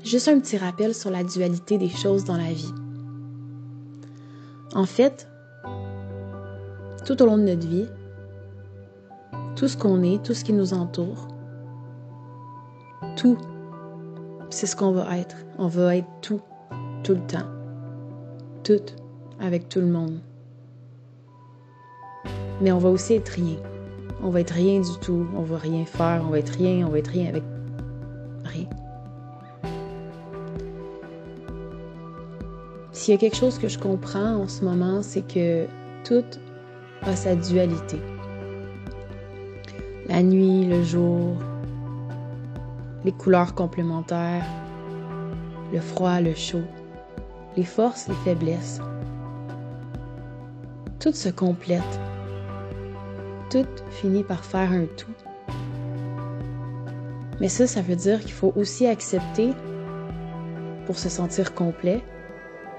Juste un petit rappel sur la dualité des choses dans la vie. En fait, tout au long de notre vie, tout ce qu'on est, tout ce qui nous entoure, tout, c'est ce qu'on va être. On va être tout le temps. Tout, avec tout le monde. Mais on va aussi être rien. On va être rien du tout. On va rien faire. On va être rien avec rien. S'il y a quelque chose que je comprends en ce moment, c'est que tout a sa dualité. La nuit, le jour, les couleurs complémentaires, le froid, le chaud, les forces, les faiblesses. Tout se complète. Tout finit par faire un tout. Mais ça veut dire qu'il faut aussi accepter, pour se sentir complet,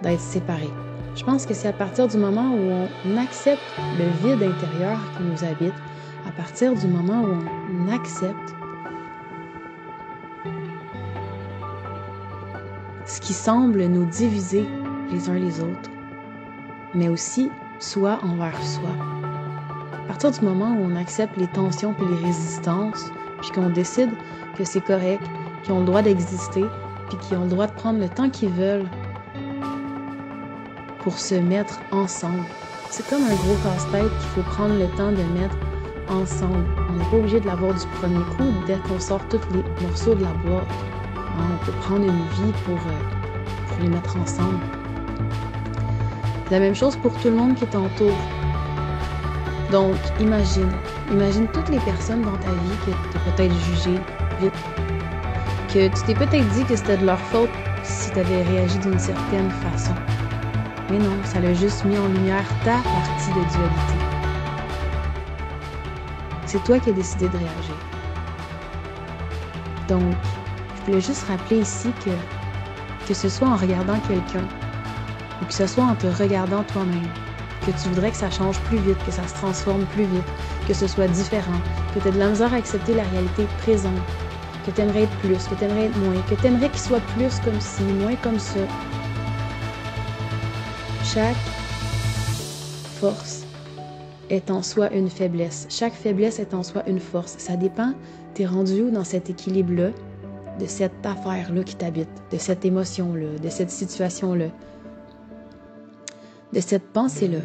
d'être séparé. Je pense que c'est à partir du moment où on accepte le vide intérieur qui nous habite, à partir du moment où on accepte ce qui semble nous diviser les uns les autres, mais aussi soi envers soi. À partir du moment où on accepte les tensions puis les résistances, puis qu'on décide que c'est correct, qu'ils ont le droit d'exister, puis qu'ils ont le droit de prendre le temps qu'ils veulent pour se mettre ensemble. C'est comme un gros casse-tête qu'il faut prendre le temps de mettre ensemble. On n'est pas obligé de l'avoir du premier coup dès qu'on sort tous les morceaux de la boîte. On peut prendre une vie pour les mettre ensemble. C'est la même chose pour tout le monde qui t'entoure. Donc, imagine toutes les personnes dans ta vie que tu as peut-être jugées vite, que tu t'es peut-être dit que c'était de leur faute si tu avais réagi d'une certaine façon. Mais non, ça l'a juste mis en lumière ta partie de dualité. C'est toi qui as décidé de réagir. Donc, je voulais juste rappeler ici que ce soit en regardant quelqu'un, ou que ce soit en te regardant toi-même, que tu voudrais que ça change plus vite, que ça se transforme plus vite, que ce soit différent, que tu as de la misère à accepter la réalité présente, que tu aimerais être plus, que tu aimerais être moins, que tu aimerais qu'il soit plus comme ci, moins comme ça. Chaque force est en soi une faiblesse. Chaque faiblesse est en soi une force. Ça dépend, t'es rendu où dans cet équilibre-là, de cette affaire-là qui t'habite, de cette émotion-là, de cette situation-là, de cette pensée-là,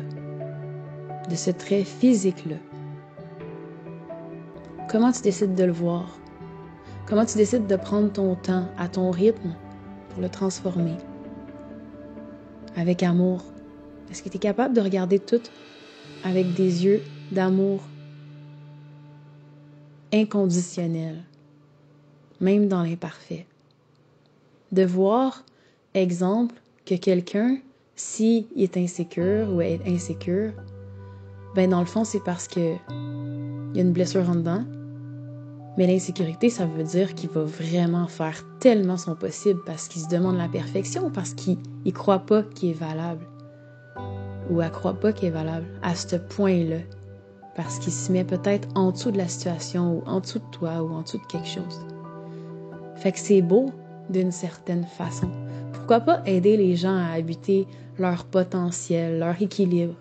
de ce trait physique-là. Comment tu décides de le voir? Comment tu décides de prendre ton temps à ton rythme pour le transformer? Avec amour. Est-ce que tu es capable de regarder tout avec des yeux d'amour inconditionnel, même dans l'imparfait? De voir, exemple, que quelqu'un, s'il est insécure ou est insécure, ben dans le fond, c'est parce que il y a une blessure en dedans. Mais l'insécurité, ça veut dire qu'il va vraiment faire tellement son possible parce qu'il se demande la perfection, parce qu'il ne croit pas qu'il est valable. Ou elle ne croit pas qu'il est valable à ce point-là. Parce qu'il se met peut-être en dessous de la situation, ou en dessous de toi, ou en dessous de quelque chose. Fait que c'est beau d'une certaine façon. Pourquoi pas aider les gens à habiter leur potentiel, leur équilibre?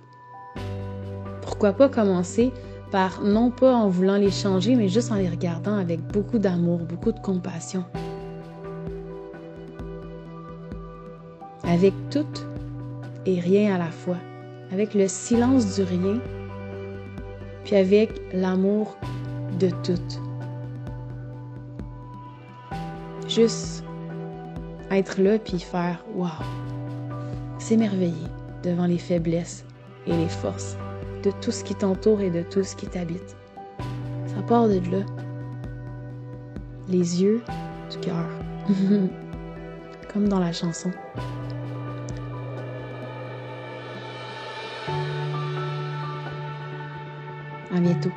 Pourquoi pas commencer par, non pas en voulant les changer, mais juste en les regardant avec beaucoup d'amour, beaucoup de compassion. Avec tout et rien à la fois. Avec le silence du rien, puis avec l'amour de tout. Juste être là puis faire « wow ». S'émerveiller devant les faiblesses et les forces de tout ce qui t'entoure et de tout ce qui t'habite. Ça part de là. Les yeux du cœur. Comme dans la chanson. À bientôt.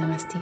Namasté.